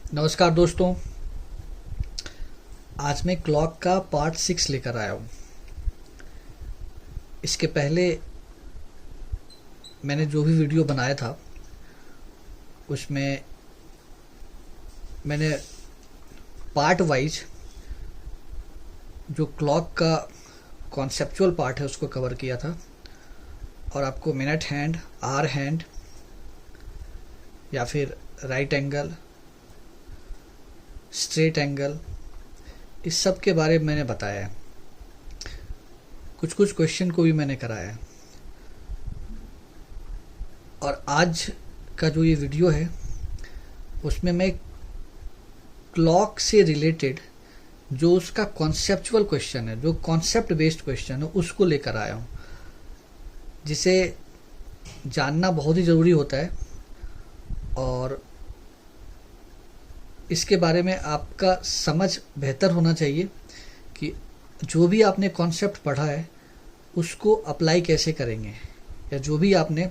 नमस्कार दोस्तों। आज मैं क्लॉक का पार्ट 6 लेकर आया हूँ। इसके पहले मैंने जो भी वीडियो बनाया था उसमें मैंने पार्ट वाइज जो क्लॉक का कॉन्सेप्चुअल पार्ट है उसको कवर किया था और आपको मिनट हैंड, आवर हैंड या फिर राइट एंगल, स्ट्रेट एंगल, इस सब के बारे में मैंने बताया है। कुछ कुछ क्वेश्चन को भी मैंने कराया है। और आज का जो ये वीडियो है उसमें मैं क्लॉक से रिलेटेड जो उसका कॉन्सेप्चुअल क्वेश्चन है, जो कॉन्सेप्ट बेस्ड क्वेश्चन है, उसको लेकर आया हूँ, जिसे जानना बहुत ही ज़रूरी होता है। और इसके बारे में आपका समझ बेहतर होना चाहिए कि जो भी आपने कॉन्सेप्ट पढ़ा है उसको अप्लाई कैसे करेंगे, या जो भी आपने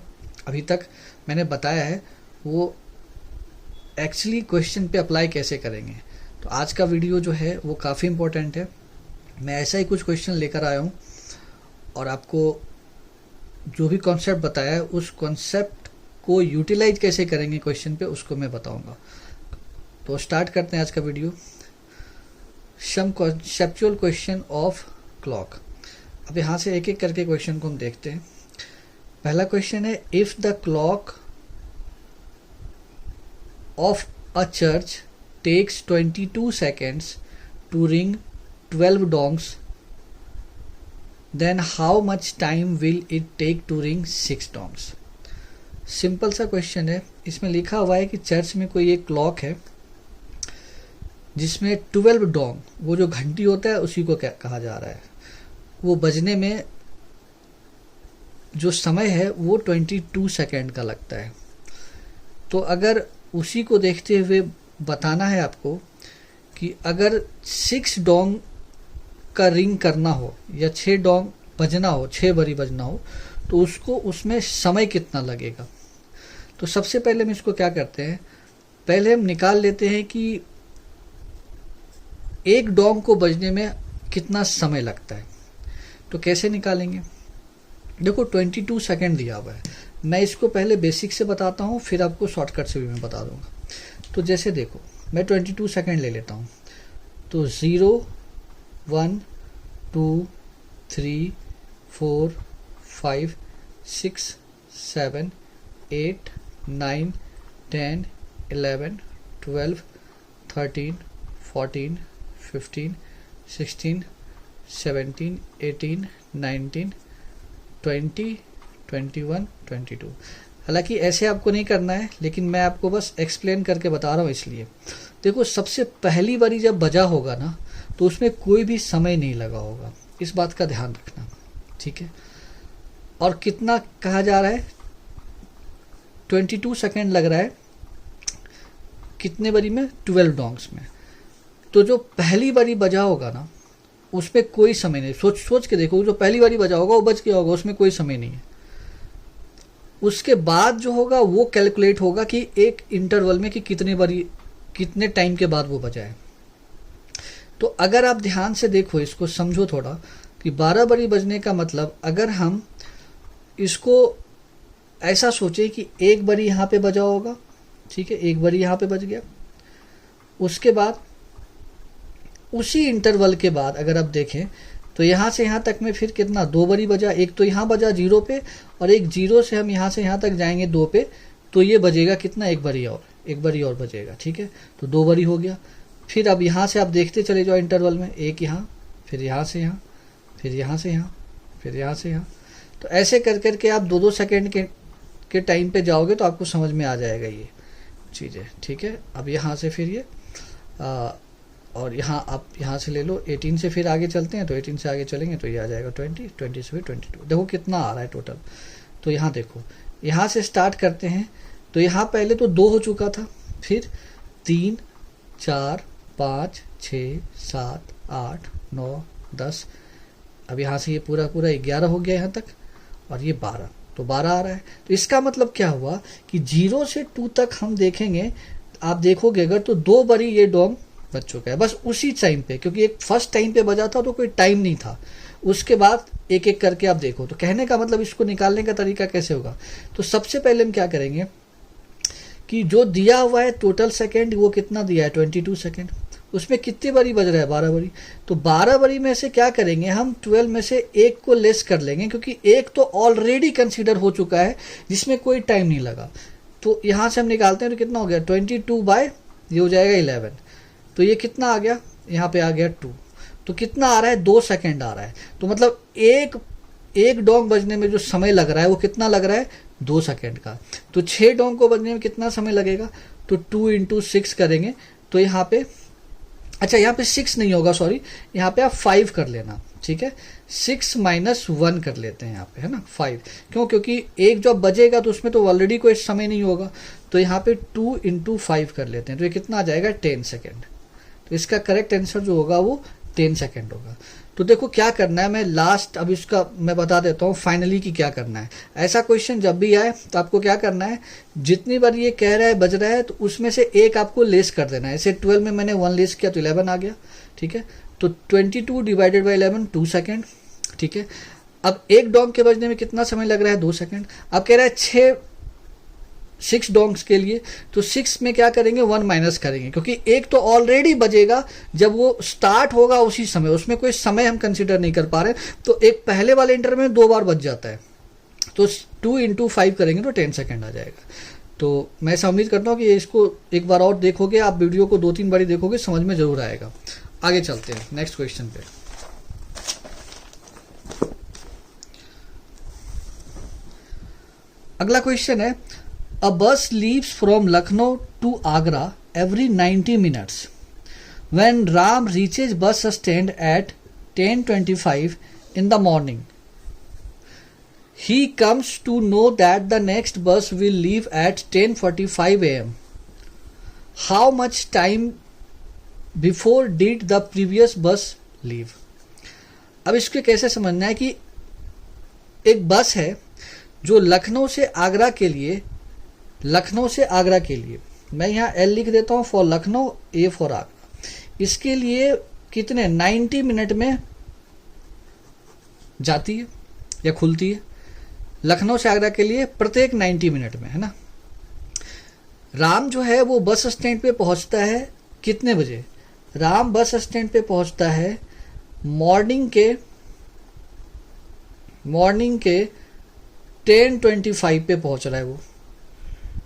अभी तक मैंने बताया है वो एक्चुअली क्वेश्चन पे अप्लाई कैसे करेंगे। तो आज का वीडियो जो है वो काफ़ी इम्पोर्टेंट है। मैं ऐसा ही कुछ क्वेश्चन लेकर आया हूँ और आपको जो भी कॉन्सेप्ट बताया है उस कॉन्सेप्ट को यूटिलाइज कैसे करेंगे क्वेश्चन पे, उसको मैं बताऊँगा। तो स्टार्ट करते हैं आज का video. Some conceptual question of clock. अब यहाँ से एक एक करके क्वेश्चन को हम देखते हैं। पहला क्वेश्चन है, if the clock of a church takes 22 seconds to ring 12 dongs, then how much time will it take to ring 6 dongs। Simple सा क्वेश्चन है। इसमें लिखा हुआ है कि चर्च में कोई एक क्लॉक है जिसमें 12 डोंग, वो जो घंटी होता है उसी को क्या कहा जा रहा है, वो बजने में जो समय है वो 22 सेकेंड का लगता है। तो अगर उसी को देखते हुए बताना है आपको कि अगर 6 डोंग का रिंग करना हो या 6 डोंग बजना हो, 6 बारी बजना हो, तो उसको उसमें समय कितना लगेगा। तो सबसे पहले हम इसको क्या करते हैं, पहले हम निकाल लेते हैं कि एक डोंग को बजने में कितना समय लगता है। तो कैसे निकालेंगे, देखो 22 सेकेंड दिया हुआ है। मैं इसको पहले बेसिक से बताता हूँ, फिर आपको शॉर्टकट से भी मैं बता दूंगा। तो जैसे देखो, मैं 22 सेकेंड ले लेता हूँ। तो 0 1 2 3 4 5 6 7 8 9 10 11 12 13 14 15 16 17 18 19 20 21 22। हालांकि ऐसे आपको नहीं करना है, लेकिन मैं आपको बस एक्सप्लेन करके बता रहा हूँ। इसलिए देखो, सबसे पहली बारी जब बजा होगा ना तो उसमें कोई भी समय नहीं लगा होगा, इस बात का ध्यान रखना, ठीक है। और कितना कहा जा रहा है, 22 सेकेंड लग रहा है कितने बारी में, 12 डोंग्स में। तो जो पहली बारी बजा होगा ना उसमें कोई समय नहीं, सोच के देखो, जो पहली बारी बजा होगा वो बज गया होगा, उसमें कोई समय नहीं है। उसके बाद जो होगा वो कैलकुलेट होगा कि एक इंटरवल में कि कितने बारी, कितने टाइम के बाद वो बजा है। तो अगर आप ध्यान से देखो, इसको समझो थोड़ा, कि 12 बारी बजने का मतलब, अगर हम इसको ऐसा सोचे कि एक बारी यहाँ पे बजा होगा, ठीक है, एक बारी यहाँ पे बज गया, उसके बाद उसी इंटरवल के बाद अगर आप देखें तो यहाँ से यहाँ तक में फिर कितना, 2 बारी बजा। एक तो यहाँ बजा 0 पे, और एक 0 से हम यहाँ से यहाँ तक जाएंगे 2 पे, तो ये बजेगा कितना, एक बारी और बजेगा, ठीक है। तो 2 बारी हो गया। फिर अब यहाँ से आप देखते चले जाओ इंटरवल में, एक यहाँ, फिर यहाँ से यहाँ, फिर यहाँ से यहाँ, फिर यहाँ से यहाँ। तो ऐसे कर करके आप 2-2 सेकेंड के टाइम पे जाओगे तो आपको समझ में आ जाएगा ये चीज़ें, ठीक है। अब यहाँ से फिर ये और यहाँ आप यहाँ से ले लो 18 से, फिर आगे चलते हैं तो 18 से आगे चलेंगे तो ये आ जाएगा 20, 20 से फिर 22। देखो कितना आ रहा है टोटल। तो यहाँ देखो, यहाँ से स्टार्ट करते हैं तो यहाँ पहले तो 2 हो चुका था, फिर 3 4 5 6 7 8 9 10, अब यहाँ से ये पूरा 11 हो गया यहाँ तक, और ये 12, तो 12 आ रहा है। तो इसका मतलब क्या हुआ कि 0 से 2 तक हम देखेंगे आप देखोगे अगर तो 2 बारी ये डोंग बज चुका है, बस उसी टाइम पे, क्योंकि एक फर्स्ट टाइम पे बजा था तो कोई टाइम नहीं था, उसके बाद एक एक करके आप देखो। तो कहने का मतलब इसको निकालने का तरीका कैसे होगा, तो सबसे पहले हम क्या करेंगे कि जो दिया हुआ है टोटल सेकेंड वो कितना दिया है 22 सेकेंड, उसमें कितनी बारी बज रहा है 12 बारी। तो 12 बारी में से क्या करेंगे हम 12 में से एक को लेस कर लेंगे, क्योंकि एक तो ऑलरेडी कंसीडर हो चुका है जिसमें कोई टाइम नहीं लगा। तो यहाँ से हम निकालते हैं तो कितना हो गया 22 बाय ये हो जाएगा 11, तो ये कितना आ गया, यहाँ पे आ गया 2, तो कितना आ रहा है 2 सेकेंड आ रहा है। तो मतलब एक डोंग बजने में जो समय लग रहा है वो कितना लग रहा है 2 सेकेंड का। तो 6 डोंग को बजने में कितना समय लगेगा, तो 2 × 6 करेंगे तो यहाँ पे, अच्छा यहाँ पे 6 नहीं होगा, सॉरी, यहाँ पे आप 5 कर लेना, ठीक है, 6 - 1 कर लेते हैं यहाँ पे, है ना 5, क्यों, क्योंकि एक जब बजेगा तो उसमें तो ऑलरेडी कोई समय नहीं होगा, तो यहाँ पे 2 × 5 कर लेते हैं, तो ये कितना आ जाएगा 10 सेकेंड। तो इसका करेक्ट आंसर जो होगा वो 10 सेकेंड होगा। तो देखो क्या करना है, मैं लास्ट अब इसका मैं बता देता हूँ फाइनली कि क्या करना है। ऐसा क्वेश्चन जब भी आए तो आपको क्या करना है, जितनी बार ये कह रहा है बज रहा है तो उसमें से एक आपको लेस कर देना है। ऐसे 12 में मैंने 1 लेस किया तो 11 आ गया, ठीक है। तो 22 / 11 2 सेकेंड, ठीक है। अब एक डोंग के बजने में कितना समय लग रहा है 2 सेकेंड। अब कह रहा है 6 डोंग्स के लिए, तो 6 में क्या करेंगे 1 माइनस करेंगे, क्योंकि एक तो ऑलरेडी बजेगा जब वो स्टार्ट होगा उसी समय, उसमें कोई समय हम कंसीडर नहीं कर पा रहे, तो एक पहले वाले इंटरवल में 2 बार बज जाता है, तो 2 × 5 करेंगे तो 10 सेकेंड आ जाएगा। तो मैं ऐसा उम्मीद करता हूँ कि इसको एक बार और देखोगे आप, वीडियो को 2-3 बारी देखोगे, समझ में जरूर आएगा। आगे चलते हैं नेक्स्ट क्वेश्चन पे। अगला क्वेश्चन है, A bus leaves from Lucknow to Agra every 90 minutes. When Ram reaches bus stand at 10:25 in the morning, he comes to know that the next bus will leave at 10:45 a.m. How much time before did the previous bus leave? अब इसको कैसे समझना है कि एक बस है जो लखनऊ से आगरा के लिए, मैं यहाँ L लिख देता हूँ for Lucknow, A for Agra, इसके लिए कितने 90 मिनट में जाती है या खुलती है, लखनऊ से आगरा के लिए प्रत्येक 90 मिनट में, है ना। राम जो है वो बस स्टैंड पे पहुंचता है कितने बजे, राम बस स्टैंड पे पहुंचता है मॉर्निंग के 10:25 पे पहुंच रहा है वो,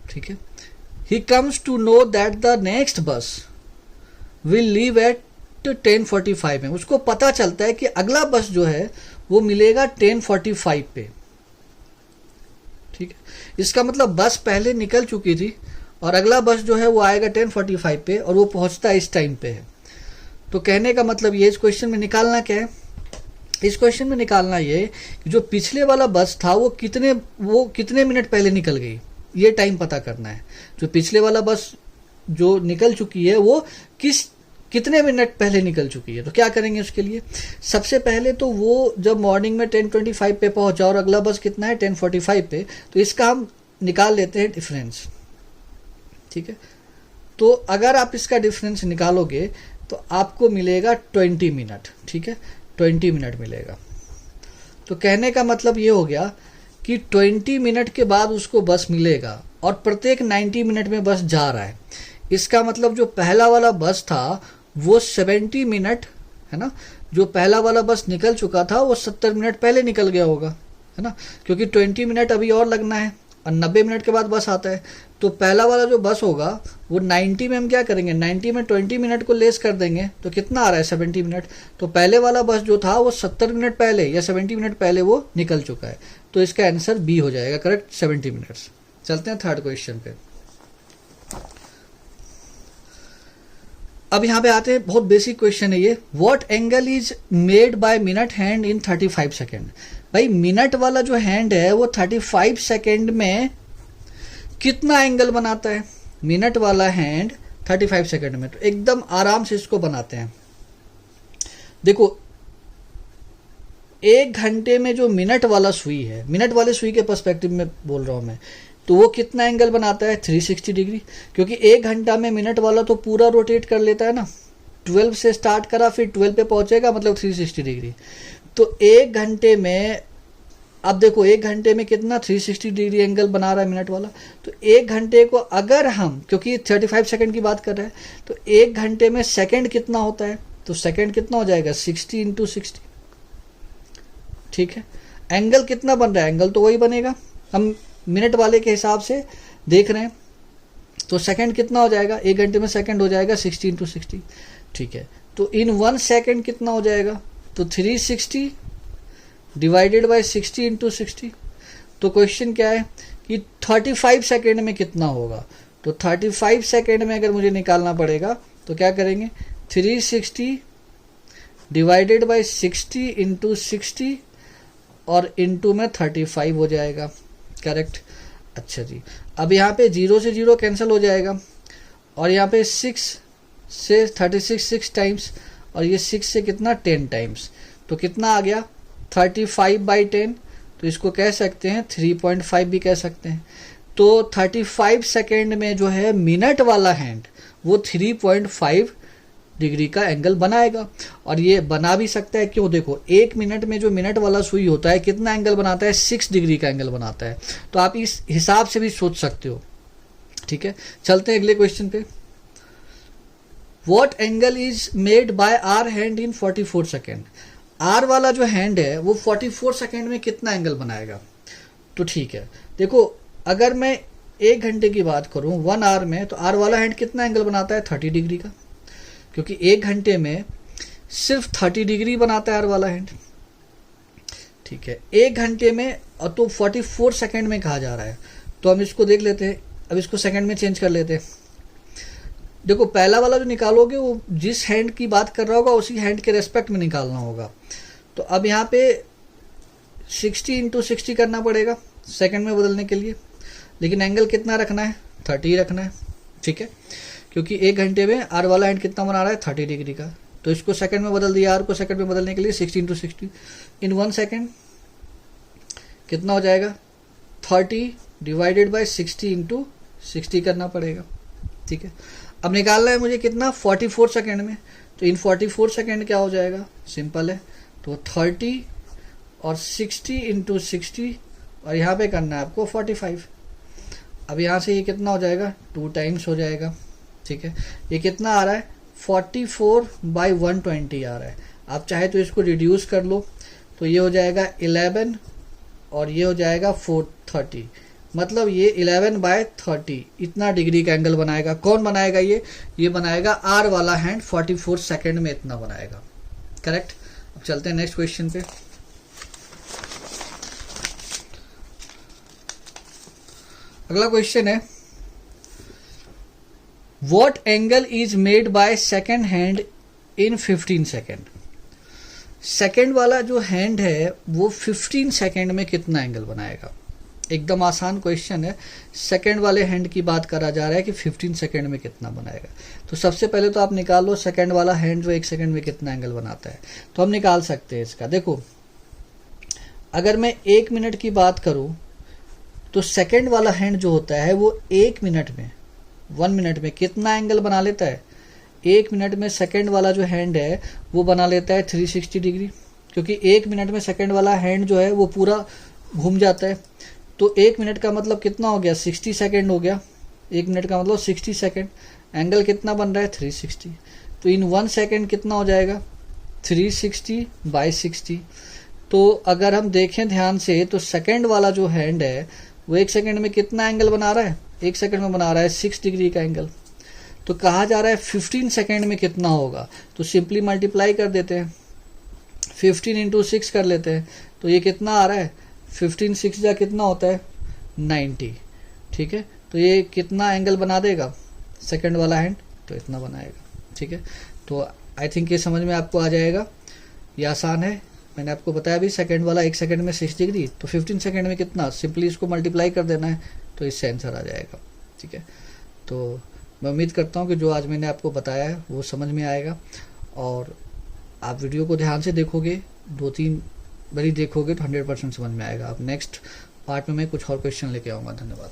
ठीक है। He comes to know that the next bus will leave at 10:45 में, उसको पता चलता है कि अगला बस जो है वो मिलेगा 10:45 पे, ठीक है। इसका मतलब बस पहले निकल चुकी थी और अगला बस जो है वो आएगा 10:45 पे और वो पहुंचता इस टाइम पे है। तो कहने का मतलब ये, इस क्वेश्चन में निकालना क्या है, इस क्वेश्चन में निकालना ये कि जो पिछले वाला बस था वो कितने मिनट पहले निकल गई, ये टाइम पता करना है। जो पिछले वाला बस जो निकल चुकी है वो कितने मिनट पहले निकल चुकी है। तो क्या करेंगे उसके लिए, सबसे पहले तो वो जब मॉर्निंग में 10:25 पे पहुंचा और अगला बस कितना है 10:45 पे, तो इसका हम निकाल लेते हैं डिफरेंस, ठीक है। तो अगर आप इसका डिफरेंस निकालोगे तो आपको मिलेगा 20 मिनट, ठीक है, 20 मिनट मिलेगा। तो कहने का मतलब ये हो गया कि 20 मिनट के बाद उसको बस मिलेगा और प्रत्येक 90 मिनट में बस जा रहा है। इसका मतलब जो पहला वाला बस था वो 70 मिनट, है ना, जो पहला वाला बस निकल चुका था वो 70 मिनट पहले निकल गया होगा, है ना, क्योंकि 20 मिनट अभी और लगना है और 90 मिनट के बाद बस आता है। तो पहला वाला जो बस होगा वो 90 में हम क्या करेंगे, 90 में 20 मिनट को लेस कर देंगे तो कितना आ रहा है 70 मिनट। तो पहले वाला बस जो था वो 70 मिनट पहले या 70 मिनट पहले वो निकल चुका है, तो इसका आंसर बी हो जाएगा करेक्ट, 70 मिनट्स। चलते हैं थर्ड क्वेश्चन पे। अब यहाँ पे आते हैं, बहुत बेसिक क्वेश्चन है ये, what angle is made by minute hand in 35 second. भाई मिनट वाला जो हैंड है वो 35 सेकेंड में कितना एंगल बनाता है, मिनट वाला हैंड 35 सेकेंड में। तो एकदम आराम से इसको बनाते हैं। देखो 1 घंटे में जो मिनट वाला सुई है, मिनट वाले सुई के पर्सपेक्टिव में बोल रहा हूं मैं, तो वो कितना एंगल बनाता है 360 डिग्री, क्योंकि 1 घंटा में मिनट वाला तो पूरा रोटेट कर लेता है ना, 12 से स्टार्ट करा फिर 12 पे पहुंचेगा, मतलब 360 डिग्री। तो 1 घंटे में, अब देखो 1 घंटे में कितना 360 डिग्री एंगल बना रहा है मिनट वाला। तो 1 घंटे को अगर हम, क्योंकि 35 सेकंड की बात कर रहे हैं, तो 1 घंटे में सेकंड कितना होता है, तो सेकंड कितना हो जाएगा 60 × 60, ठीक है। एंगल कितना बन रहा है, एंगल तो वही बनेगा, हम मिनट वाले के हिसाब से देख रहे हैं। तो सेकंड कितना हो जाएगा, 1 घंटे में सेकंड हो जाएगा 60 × 60, ठीक है। तो इन 1 सेकंड कितना हो जाएगा, तो 360 डिवाइडेड बाय 60 × 60। तो क्वेश्चन क्या है कि 35 सेकेंड में कितना होगा, तो 35 सेकेंड में अगर मुझे निकालना पड़ेगा तो क्या करेंगे, 360 डिवाइडेड बाय 60 × 60 और इंटू में 35 हो जाएगा, करेक्ट। अच्छा जी, अब यहाँ पे 0 से 0 कैंसिल हो जाएगा, और यहाँ पे 6 से 36 6 टाइम्स, और ये 6 से कितना 10 टाइम्स, तो कितना आ गया 35/10। तो इसको कह सकते हैं 3.5 भी कह सकते हैं। तो 35 सेकेंड में जो है मिनट वाला हैंड वो 3.5 डिग्री का एंगल बनाएगा, और ये बना भी सकता है, क्यों, देखो 1 मिनट में जो मिनट वाला सुई होता है कितना एंगल बनाता है, 6 डिग्री का एंगल बनाता है। तो आप इस हिसाब से भी सोच सकते हो, ठीक है। चलते हैं अगले क्वेश्चन पे। What angle is made by our hand in 44 second. Our वाला जो हैंड है वो 44 सेकेंड में कितना एंगल बनाएगा, तो ठीक है। देखो अगर मैं 1 घंटे की बात करूं 1 आवर में, तो आर वाला हैंड कितना एंगल बनाता है 30 डिग्री का, क्योंकि 1 घंटे में सिर्फ 30 डिग्री बनाता है आर वाला हैंड, ठीक है। 1 घंटे में, और तो 44 सेकेंड में कहा जा रहा है, तो हम इसको देख लेते हैं। अब इसको सेकेंड में चेंज कर लेते हैं। देखो पहला वाला जो निकालोगे वो जिस हैंड की बात कर रहा होगा उसी हैंड के रेस्पेक्ट में निकालना होगा। तो अब यहाँ पे 60 × 60 करना पड़ेगा सेकंड में बदलने के लिए, लेकिन एंगल कितना रखना है 30 रखना है, ठीक है। क्योंकि 1 घंटे में आर वाला हैंड कितना बना रहा है 30 डिग्री का, तो इसको सेकंड में बदल दिया, आर को सेकंड में बदलने के लिए 60 × 60 इन 1 सेकंड कितना हो जाएगा 30 डिवाइडेड बाय 60 × 60 करना पड़ेगा, ठीक है। अब निकालना है मुझे कितना 44 सेकेंड में, तो इन 44 सेकेंड क्या हो जाएगा, सिंपल है, तो 30 और 60 × 60, और यहाँ पे करना है आपको 45। अब यहाँ से ये कितना हो जाएगा 2 टाइम्स हो जाएगा, ठीक है। ये कितना आ रहा है 44/120 आ रहा है। आप चाहे तो इसको रिड्यूस कर लो, तो ये हो जाएगा 11 और ये हो जाएगा 430, मतलब ये 11/30 इतना डिग्री का एंगल बनाएगा। कौन बनाएगा, ये बनाएगा आर वाला हैंड 44 सेकेंड में इतना बनाएगा, करेक्ट। अब चलते हैं नेक्स्ट क्वेश्चन पे। अगला क्वेश्चन है what angle is made by second hand in 15 second. Second वाला जो हैंड है वो 15 सेकेंड में कितना एंगल बनाएगा। एकदम आसान क्वेश्चन है, सेकेंड वाले हैंड की बात करा जा रहा है कि 15 सेकेंड में कितना बनाएगा। तो सबसे पहले तो आप निकाल लो सेकेंड वाला हैंड जो 1 सेकेंड में कितना एंगल बनाता है, तो हम निकाल सकते हैं इसका। देखो अगर मैं 1 मिनट की बात करूं तो सेकेंड वाला हैंड जो होता है वो 1 मिनट में 1 मिनट में कितना एंगल बना लेता है। 1 मिनट में सेकेंड वाला जो हैंड है वो बना लेता है 360 डिग्री, क्योंकि 1 मिनट में सेकेंड वाला हैंड जो है वो पूरा घूम जाता है। तो 1 मिनट का मतलब कितना हो गया 60 सेकेंड हो गया। 1 मिनट का मतलब 60 सेकेंड, एंगल कितना बन रहा है 360। तो इन 1 सेकेंड कितना हो जाएगा 360/60। तो अगर हम देखें ध्यान से तो सेकेंड वाला जो हैंड है वो 1 सेकेंड में कितना एंगल बना रहा है, 1 सेकेंड में बना रहा है 6 डिग्री का एंगल। तो कहा जा रहा है 15 सेकेंड में कितना होगा, तो सिंपली मल्टीप्लाई कर देते हैं, 15 × 6 कर लेते हैं। तो ये कितना आ रहा है 15 6 जा कितना होता है 90, ठीक है। तो ये कितना एंगल बना देगा सेकंड वाला हैंड, तो इतना बनाएगा, ठीक है। तो आई थिंक ये समझ में आपको आ जाएगा, ये आसान है। मैंने आपको बताया भी सेकंड वाला 1 सेकंड में 6 डिग्री, तो 15 सेकंड में कितना, सिंपली इसको मल्टीप्लाई कर देना है, तो इससे आंसर आ जाएगा, ठीक है। तो मैं उम्मीद करता हूँ कि जो आज मैंने आपको बताया है वो समझ में आएगा, और आप वीडियो को ध्यान से देखोगे, 2-3 बारी देखोगे तो 100% समझ में आएगा। अब नेक्स्ट पार्ट में मैं कुछ और क्वेश्चन लेके आऊँगा। धन्यवाद।